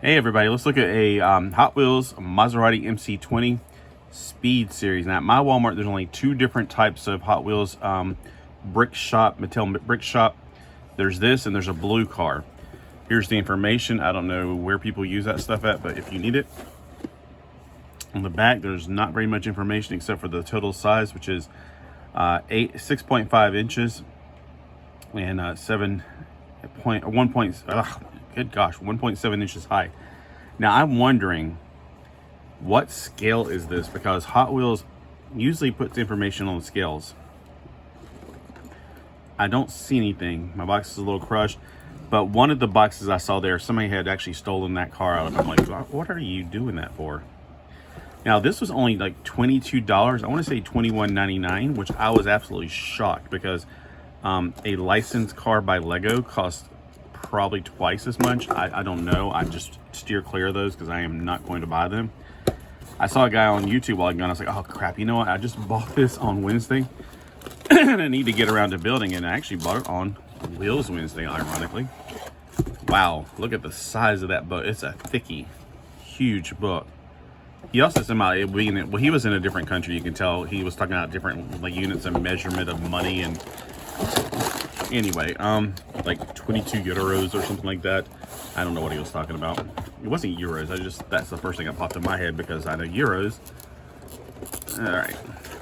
Hey everybody, let's look at a Hot Wheels Maserati MC20 Speed Series. Now at my Walmart, there's only two different types of Hot Wheels brick shop, Mattel brick shop. There's this and there's a blue car. Here's the information. I don't know where people use that stuff at, but if you need it. On the back, there's not very much information except for the total size, which is 6.5 inches and 1.7 inches high. Now I'm wondering what scale is this, because Hot Wheels usually puts information on the scales. I don't see anything. My box is a little crushed, but one of the boxes I saw there, somebody had actually stolen that car out. I'm like, what are you doing that for? Now this was only like $22. I want to say $21.99, which I was absolutely shocked, because a licensed car by Lego costs probably twice as much. I don't know. I just steer clear of those because I am not going to buy them. I saw a guy on YouTube while ago and I was like, oh crap, you know what? I just bought this on Wednesday and I need to get around to building it. And I actually bought it on Wheels Wednesday, ironically. Wow, look at the size of that book. It's a thicky, huge book. He also said about it being, well, he was in a different country. You can tell he was talking about different like units of measurement of money. And anyway, like 22 euros or something like that. I don't know what he was talking about. It wasn't euros. That's the first thing that popped in my head because I know euros. All right.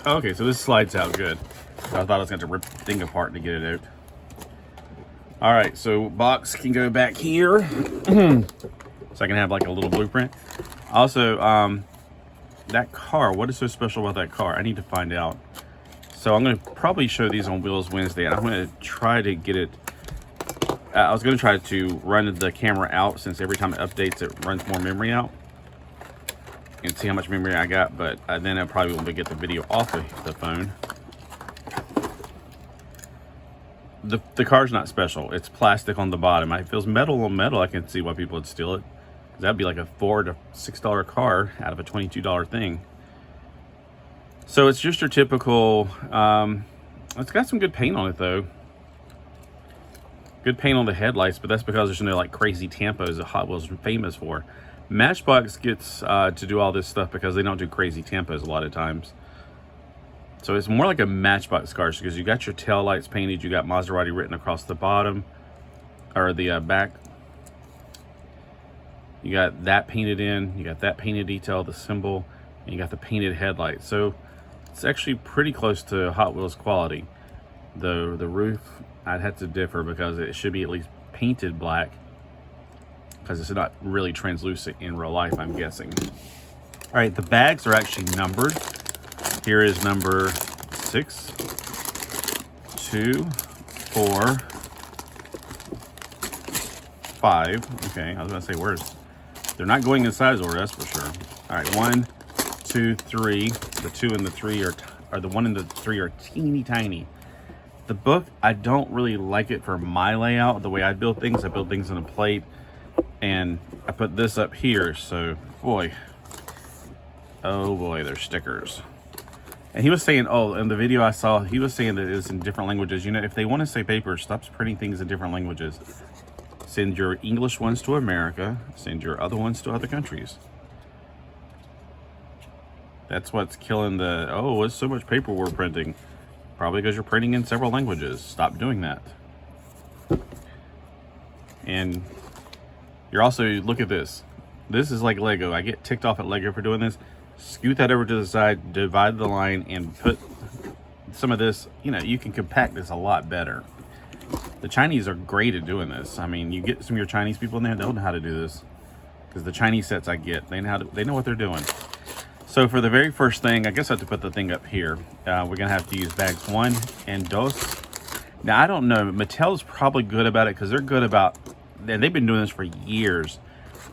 Okay, so this slides out good. I thought I was going to rip the thing apart to get it out. All right, so box can go back here. So I can have like a little blueprint. Also, that car, what is so special about that car? I need to find out. So I'm going to probably show these on Wheels Wednesday, and I'm going to try to get it. I was going to try to run the camera out, since every time it updates, it runs more memory out, and see how much memory I got. But then I probably won't be get the video off of the phone. The car's not special. It's plastic on the bottom. It feels metal on metal. I can see why people would steal it. That'd be like a $4 to $6 car out of a $22 thing. So it's just your typical, it's got some good paint on it though. Good paint on the headlights, but that's because there's no like crazy tampos that Hot Wheels are famous for. Matchbox gets to do all this stuff because they don't do crazy tampos a lot of times. So it's more like a Matchbox car, because you got your tail lights painted, you got Maserati written across the bottom, or the back. You got that painted in, you got that painted detail, the symbol, and you got the painted headlights. So it's actually pretty close to Hot Wheels quality. The roof, I'd have to differ, because it should be at least painted black, because it's not really translucent in real life, I'm guessing. All right, the bags are actually numbered. Here is number 6, 2, 4, 5. Okay, I was gonna say where's, they're not going in size order, that's for sure. All right, 1, 2, 3. The 2 and the 3 are the 1 and the 3 are teeny tiny. The book, I don't really like it for my layout. The way I build things, I build things on a plate, and I put this up here. So boy, oh boy, there's stickers. And he was saying, oh, in the video I saw, he was saying that it's in different languages. You know, if they want to say paper, stop printing things in different languages. Send your English ones to America, send your other ones to other countries. That's what's killing the, oh, it's so much paper we're printing. Probably because you're printing in several languages. Stop doing that. And you're also, look at this. This is like Lego. I get ticked off at Lego for doing this. Scoot that over to the side, divide the line, and put some of this, you know, you can compact this a lot better. The Chinese are great at doing this. I mean, you get some of your Chinese people in there, they don't know how to do this. Because the Chinese sets I get, they know what they're doing. So for the very first thing, I guess I have to put the thing up here. We're gonna have to use bags 1 and 2. Now I don't know, Mattel's probably good about it, because they're good about, and they've been doing this for years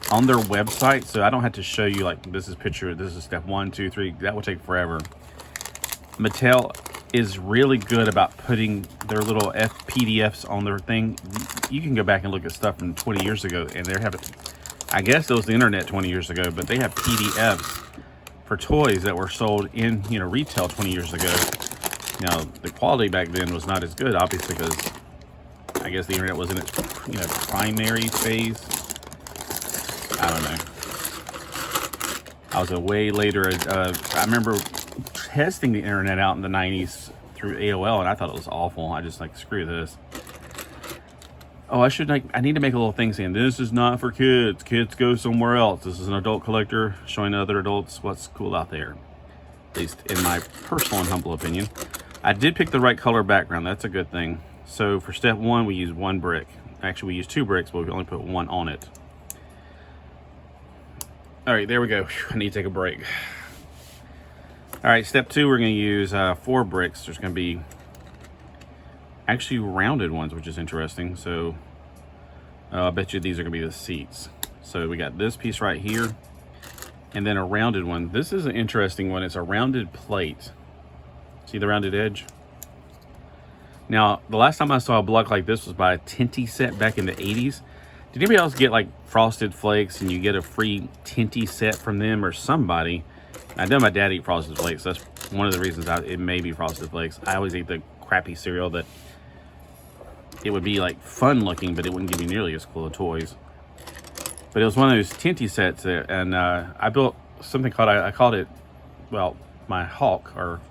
on their website. So I don't have to show you like, this is picture, this is step 1, 2, 3. That would take forever. Mattel is really good about putting their little PDFs on their thing. You can go back and look at stuff from 20 years ago, and they have it. I guess it was the internet 20 years ago, but they have PDFs for toys that were sold in, you know, retail 20 years ago. Now the quality back then was not as good, obviously, because I guess the internet was in its, you know, primary phase. I no. I was a way later. I remember testing the internet out in the 90s through AOL, and I thought it was awful. I just like, screw this. Oh, I need to make a little thing saying, this is not for kids. Kids go somewhere else. This is an adult collector showing other adults what's cool out there. At least in my personal and humble opinion. I did pick the right color background. That's a good thing. So for step one, we use 1 brick. Actually, we use 2 bricks, but we only put 1 on it. All right, there we go. I need to take a break. All right, step 2, we're going to use 4 bricks. There's going to be actually rounded ones, which is interesting. So I bet you these are going to be the seats. So we got this piece right here, and then a rounded one. This is an interesting one. It's a rounded plate. See the rounded edge? Now, the last time I saw a block like this was by a Tinty set back in the 80s. Did anybody else get like Frosted Flakes and you get a free Tinty set from them or somebody? I know my dad eat Frosted Flakes. That's one of the reasons it may be Frosted Flakes. I always ate the crappy cereal that it would be like fun looking, but it wouldn't give you nearly as cool of toys. But it was one of those Tinty sets there, and I built something called, I called it, well, my Hawk or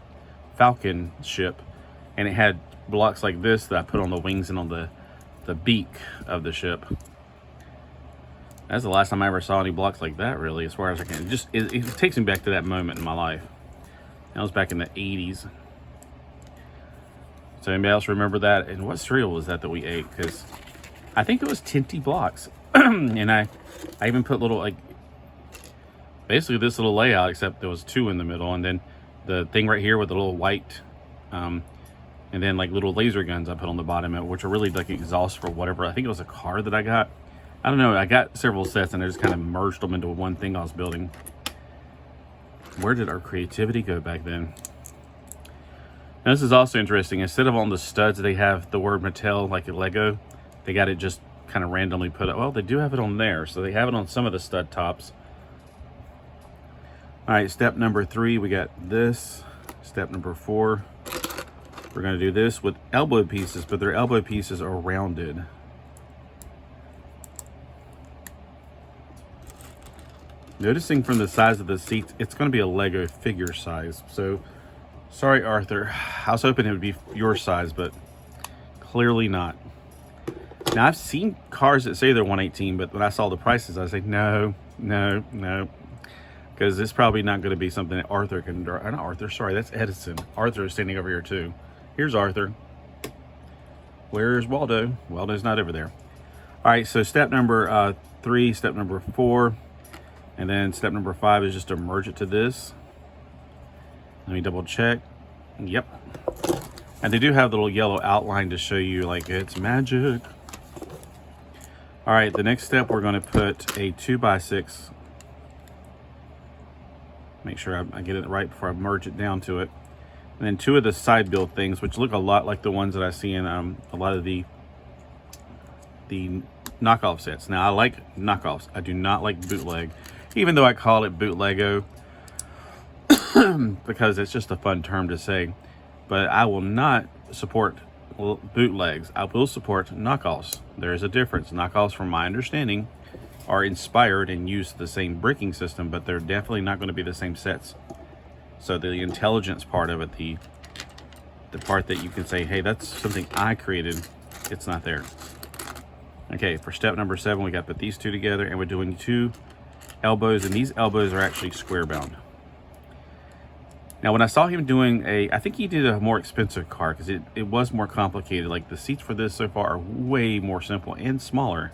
Falcon ship, and it had blocks like this that I put on the wings and on the beak of the ship. That's the last time I ever saw any blocks like that, really, as far as I can. It takes me back to that moment in my life. That was back in the 80s. So anybody else remember that? And what cereal was that we ate? Because I think it was Tinty blocks. And I even put little, like, basically this little layout, except there was 2 in the middle. And then the thing right here with the little white, and then like little laser guns I put on the bottom of it, which are really like exhaust for whatever. I think it was a car that I got. I don't know. I got several sets and I just kind of merged them into one thing I was building. Where did our creativity go back then? Now, this is also interesting. Instead of on the studs, they have the word Mattel like a Lego. They got it just kind of randomly put up. Well, they do have it on there. So they have it on some of the stud tops. All right, step number 3, we got this. Step number 4, we're going to do this with elbow pieces, but their elbow pieces are rounded. Noticing from the size of the seats, it's going to be a Lego figure size. So, sorry, Arthur. I was hoping it would be your size, but clearly not. Now, I've seen cars that say they're 118, but when I saw the prices, I was like, no. Because it's probably not going to be something that Arthur can drive. Not Arthur, sorry, that's Edison. Arthur is standing over here, too. Here's Arthur. Where's Waldo? Waldo's not over there. All right, so step number 3, step number 4. And then step number 5 is just to merge it to this. Let me double check. Yep. And they do have the little yellow outline to show you like it's magic. All right, the next step, we're going to put a 2x6. Make sure I get it right before I merge it down to it. And then 2 of the side build things, which look a lot like the ones that I see in a lot of the knockoff sets. Now, I like knockoffs. I do not like bootleg. Even though I call it bootlego because it's just a fun term to say. But I will not support bootlegs. I will support knockoffs. There is a difference. Knockoffs, from my understanding, are inspired and use the same bricking system, but they're definitely not going to be the same sets. So the intelligence part of it, the part that you can say, hey, that's something I created, it's not there. Okay, for step number 7, we got to put these 2 together, and we're doing 2 elbows, and these elbows are actually square bound. Now, when I saw him doing I think he did a more expensive car because it was more complicated. Like the seats for this so far are way more simple and smaller.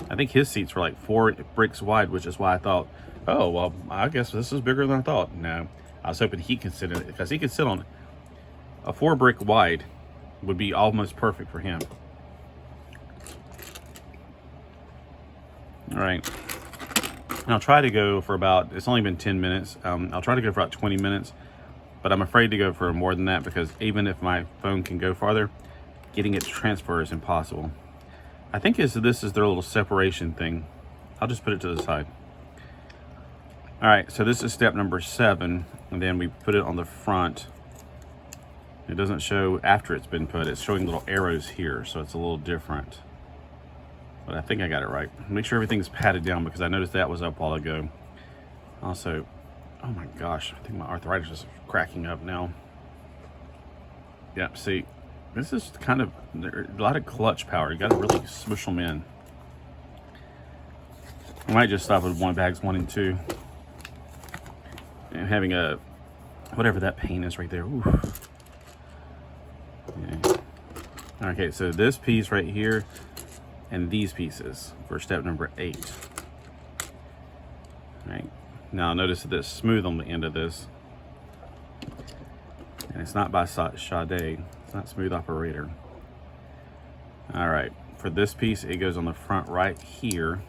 I think his seats were like 4 bricks wide, which is why I thought, oh, well, I guess this is bigger than I thought. No, I was hoping he could sit in it because he could sit on a 4 brick wide would be almost perfect for him. All right. And I'll try to go for about, it's only been 10 minutes. I'll try to go for about 20 minutes, but I'm afraid to go for more than that because even if my phone can go farther, getting it to transfer is impossible. I think this is their little separation thing. I'll just put it to the side. All right, so this is step number 7, and then we put it on the front. It doesn't show after it's been put. It's showing little arrows here, so it's a little different. but I think I got it right. Make sure everything's patted down because I noticed that was up a while ago. Also, oh my gosh, I think my arthritis is cracking up now. Yeah, see, this is kind of a lot of clutch power. You got to really smush them in. I might just stop with bags 1 and 2. And having a, whatever that pain is right there. Ooh. Yeah. Okay, so this piece right here and these pieces for step number 8. All right. Now notice that it's smooth on the end of this. And it's not by Sade. It's not smooth operator. All right, for this piece, it goes on the front right here.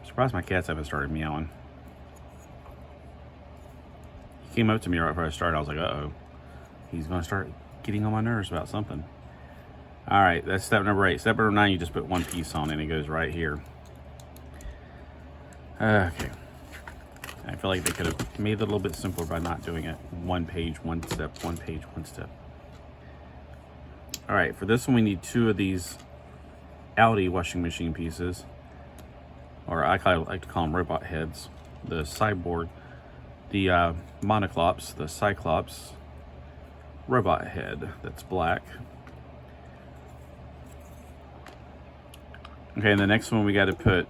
I'm surprised my cats haven't started meowing. He came up to me right before I started. I was like, uh-oh. He's gonna start getting on my nerves about something. All right, that's step number 8. Step number 9, you just put one piece on and it goes right here. Okay. I feel like they could have made it a little bit simpler by not doing it. 1 page, 1 step, 1 page, 1 step. All right, for this one, we need 2 of these Audi washing machine pieces, or I like to call them robot heads. The cyborg, the monoclops, the cyclops robot head that's black. Okay, and the next one we got to put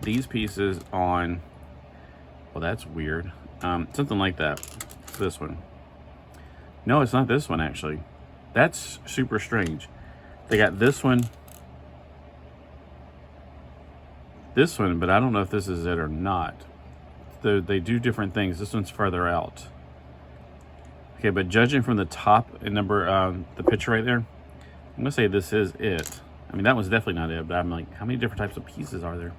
these pieces on. Well, that's weird. Something like that. It's this one. No, it's not this one actually. That's super strange. They got this one, but I don't know if this is it or not. They do different things. This one's further out. Okay, but judging from the top and number, the picture right there, I'm gonna say this is it. I mean, that one's definitely not it, but I'm like, how many different types of pieces are there?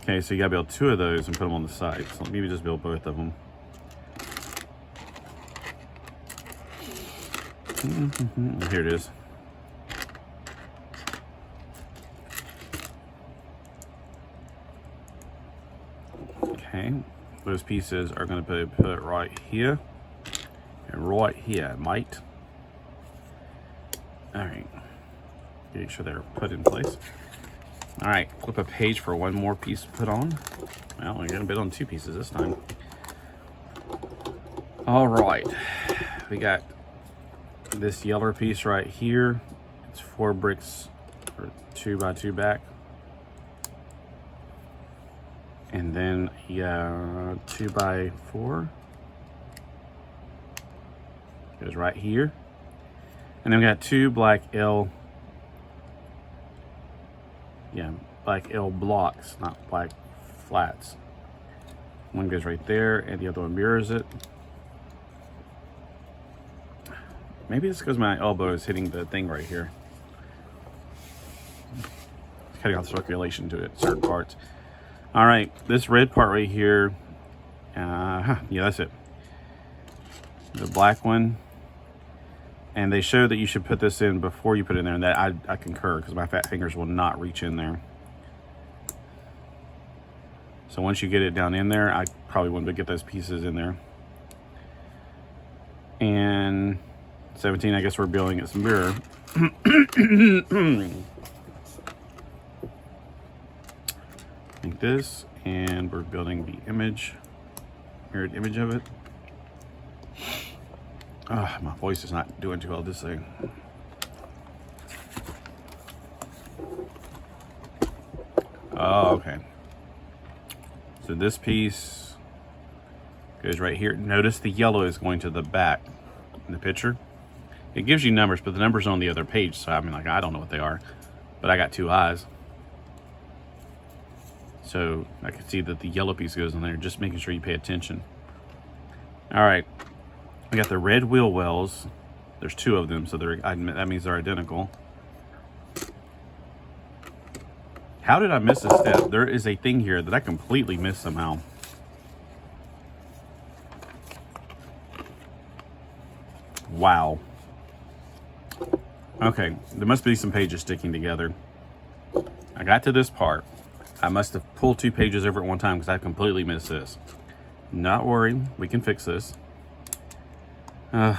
Okay, so you gotta build 2 of those and put them on the side. So maybe just build both of them. Here it is. Okay, those pieces are going to be put right here and right here, mate. All right, make sure they're put in place. All right, flip a page for 1 more piece to put on. Well, we're going to bid on 2 pieces this time. All right, we got this yellow piece right here. It's 4 bricks or 2 by 2 back. And then 2 by 4 goes right here. And then we got 2 black L blocks, not black flats. One goes right there and the other one mirrors it. Maybe it's because my elbow is hitting the thing right here. It's cutting off circulation to it, certain parts. All right, this red part right here, yeah, that's it. The black one. And they show that you should put this in before you put it in there, and that I concur, because my fat fingers will not reach in there. So once you get it down in there, I probably want to get those pieces in there. And 17, I guess we're building its mirror. Like this, and we're building the image, mirrored image of it. My voice is not doing too well this thing. Oh, okay. So this piece goes right here. Notice the yellow is going to the back in the picture. It gives you numbers, but the numbers are on the other page. So I mean, like, I don't know what they are, but I got 2 eyes. So I can see that the yellow piece goes in there, just making sure you pay attention. All right. We got the red wheel wells. There's 2 of them, so that means they're identical. How did I miss a step? There is a thing here that I completely missed somehow. Wow. Okay, there must be some pages sticking together. I got to this part. I must have pulled 2 pages over at one time because I completely missed this. Not worried, we can fix this. That's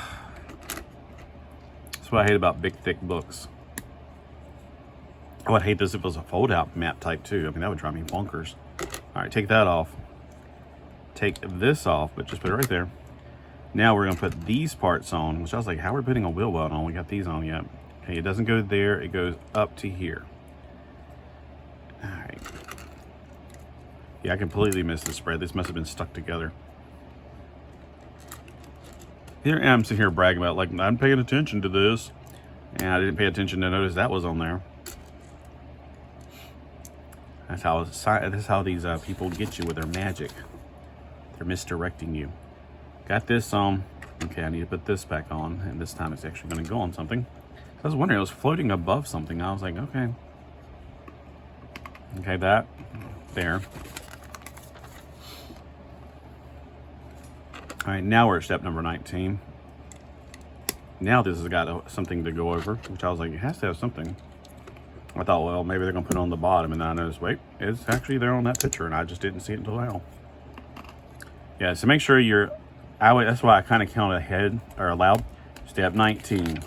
what I hate about big, thick books. I would hate this if it was a fold-out mat type too. I mean, that would drive me bonkers. All right, take that off. Take this off, but just put it right there. Now we're gonna put these parts on, which I was like, how are we putting a wheel well on? We got these on yet. Okay, it doesn't go there, it goes up to here. All right. Yeah, I completely missed the spread. This must have been stuck together. Here I am sitting here bragging about, like, I'm paying attention to this. And I didn't pay attention to notice that was on there. That's how these people get you with their magic. They're misdirecting you. Got this on. Okay, I need to put this back on. And this time it's actually going to go on something. I was wondering, it was floating above something. I was like, okay. Okay, that. There. All right, now we're at step number 19. Now this has got something to go over, which I was like, it has to have something. I thought, well, maybe they're gonna put it on the bottom, and then I noticed, wait, it's actually there on that picture, and I just didn't see it until now. Yeah, so make sure that's why I kind of count ahead, or aloud. Step 19.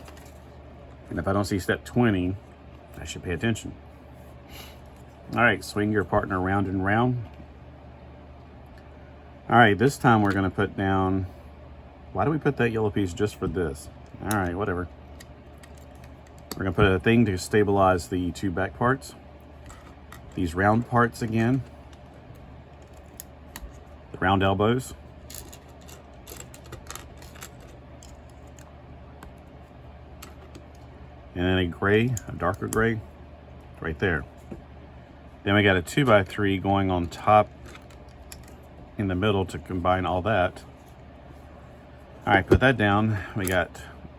And if I don't see step 20, I should pay attention. All right, swing your partner round and round. All right, this time we're gonna put down, why do we put that yellow piece just for this? All right, whatever. We're gonna put a thing to stabilize the two back parts. These round parts again. The round elbows. And then a darker gray, right there. Then we got a 2x3 going on top in the middle to combine all that. All right, put that down. We got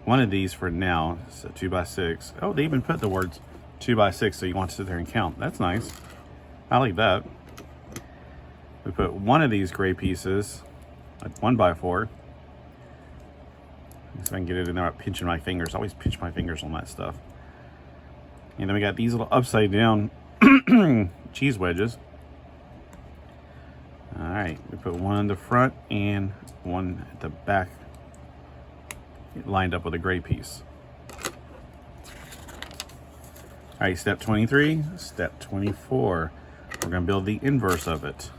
one of these for now. It's a 2x6. Oh, they even put the words 2x6, so you want to sit there and count. That's nice. I like that. We put one of these gray pieces, like 1x4. See if I can get it in there without pinching my fingers. I always pinch my fingers on that stuff. And then we got these little upside down cheese wedges. All right, we put one in the front and one at the back, lined up with a gray piece. All right, step 23, step 24. We're gonna build the inverse of it.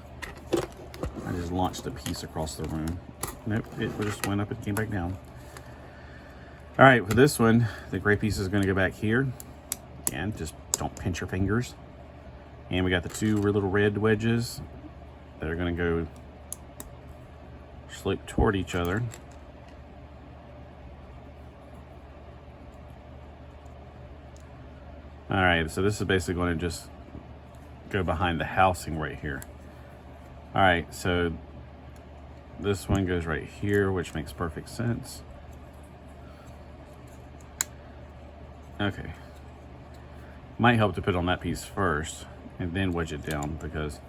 I just launched a piece across the room. Nope, it just went up and came back down. All right, for this one, the gray piece is gonna go back here. Again, just don't pinch your fingers. And we got the two little red wedges that are gonna go slope toward each other. All right, so this is basically going to just go behind the housing right here. All right, so this one goes right here, which makes perfect sense. Okay. Might help to put on that piece first and then wedge it down, because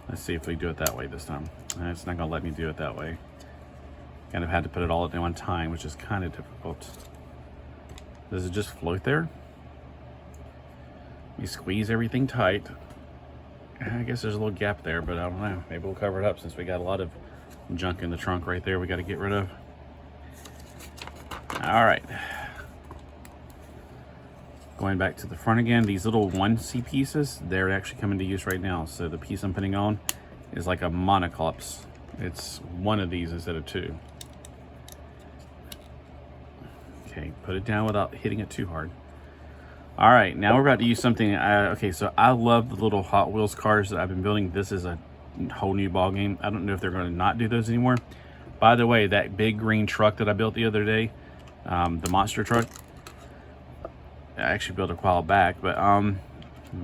let's see if we do it that way this time. It's not gonna let me do it that way. Kind of had to put it all at one time, which is kind of difficult. Does it just float there? You squeeze everything tight. I guess there's a little gap there, but I don't know. Maybe we'll cover it up since we got a lot of junk in the trunk right there we got to get rid of. All right. Going back to the front again, these little 1C pieces, they're actually coming to use right now. So the piece I'm putting on is like a monoclops. It's one of these instead of two. Okay, put it down without hitting it too hard. All right, now we're about to use something. Okay, so I love the little Hot Wheels cars that I've been building. This is a whole new ball game. I don't know if they're going to not do those anymore. By the way, that big green truck that I built the other day, the monster truck, I actually built it a while back, but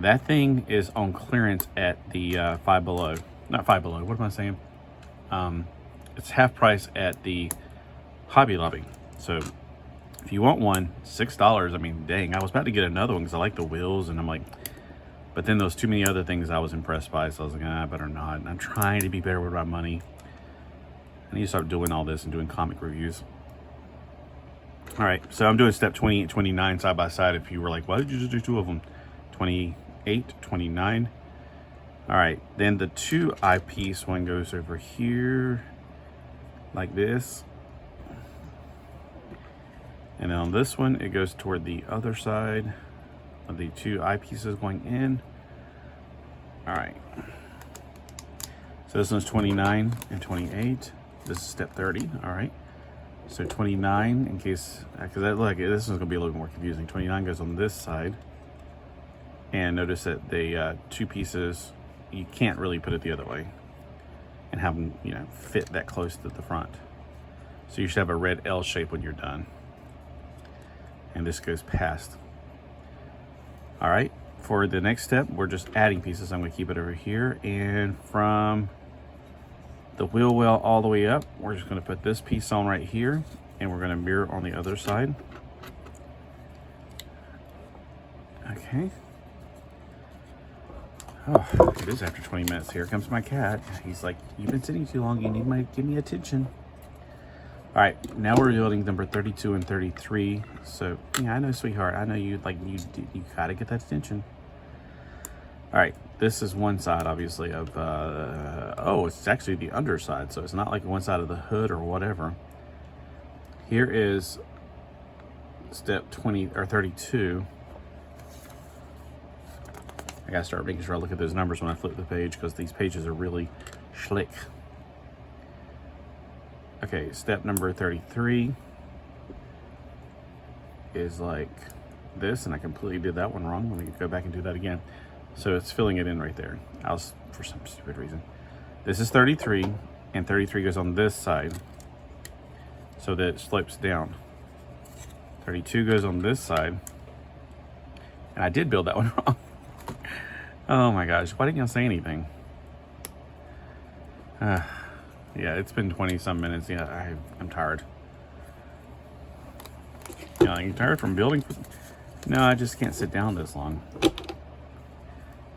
that thing is on clearance at the Five Below. Not Five Below, what am I saying? It's half price at the Hobby Lobby. So if you want one, $6. I mean, dang, I was about to get another one because I like the wheels, and I'm like, but then there's too many other things I was impressed by, so I was like, I better not. And I'm trying to be better with my money. I need to start doing all this and doing comic reviews. All right, so I'm doing step 28, 29 side by side. If you were like, why did you just do two of them? 28, 29. All right, then the 2 eyepiece one goes over here like this. And then on this one, it goes toward the other side of the two eyepieces going in. All right. So this one's 29 and 28. This is step 30. All right. So 29, in case, because look, this is going to be a little more confusing. 29 goes on this side. And notice that the two pieces, you can't really put it the other way and have them, you know, fit that close to the front. So you should have a red L shape when you're done. And this goes past. All right, for the next step, we're just adding pieces. I'm going to keep it over here. And from the wheel well all the way up, we're just going to put this piece on right here. And we're going to mirror on the other side. Okay. Oh, it is after 20 minutes. Here comes my cat. He's like, you've been sitting too long. You need to give me attention. All right, now we're building number 32 and 33. So, yeah, I know, sweetheart. I know you gotta get that attention. All right, this is one side, obviously, of, oh, it's actually the underside. So it's not like one side of the hood or whatever. Here is step 20 or 32. I gotta start making sure I look at those numbers when I flip the page, because these pages are really slick. Okay, step number 33 is like this, and I completely did that one wrong. Let me go back and do that again. So it's filling it in right there. For some stupid reason. This is 33, and 33 goes on this side, so that it slopes down. 32 goes on this side, and I did build that one wrong. Oh my gosh, why didn't y'all say anything? Yeah, it's been 20 some minutes. Yeah, I'm tired. Yeah, you tired from building? No, I just can't sit down this long.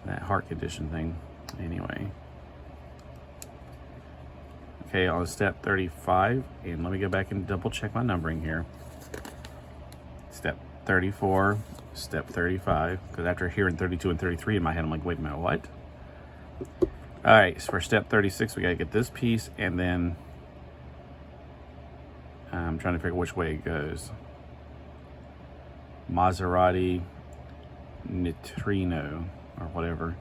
That heart condition thing. Anyway. Okay, on step 35, and let me go back and double check my numbering here. Step 34. Step 35, because after hearing 32 and 33 in my head, I'm like, wait a minute, what? All right, so for step 36, we gotta get this piece, and then I'm trying to figure which way it goes. Maserati, Neutrino, or whatever.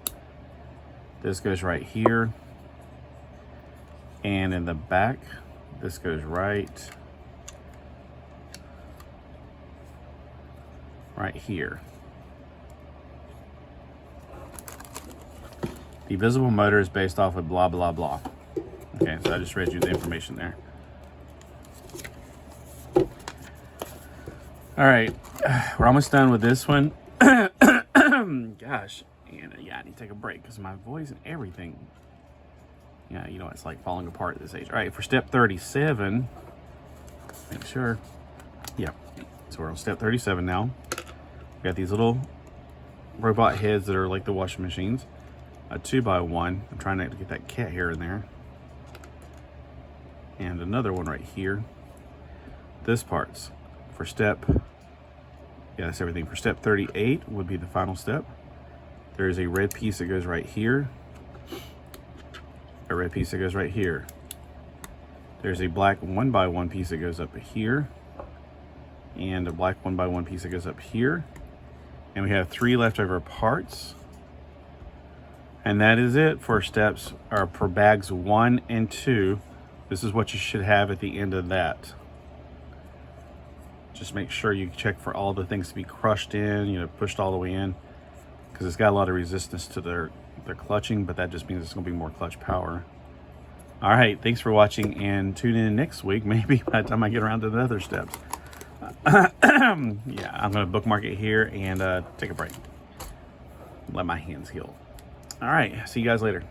This goes right here, and in the back, this goes right here. The visible motor is based off of blah, blah, blah. Okay, so I just read you the information there. All right, we're almost done with this one. Gosh, and yeah, I need to take a break because my voice and everything. Yeah, you know, it's like falling apart at this age. All right, for step 37, make sure. Yeah, so we're on step 37 now. We got these little robot heads that are like the washing machines. A 2x1. I'm trying not to get that cat hair in there. And another one right here. This part's for step, yeah, that's everything. For step 38 would be the final step. There's a red piece that goes right here. A red piece that goes right here. There's a black 1x1 piece that goes up here. And a black 1x1 piece that goes up here. And we have 3 leftover parts. And that is it for steps, or for bags 1 and 2. This is what you should have at the end of that. Just make sure you check for all the things to be crushed in, you know, pushed all the way in, because it's got a lot of resistance to their clutching, but that just means it's going to be more clutch power. All right, thanks for watching, and tune in next week, maybe by the time I get around to the other steps. Yeah, I'm going to bookmark it here and take a break. Let my hands heal. All right, see you guys later.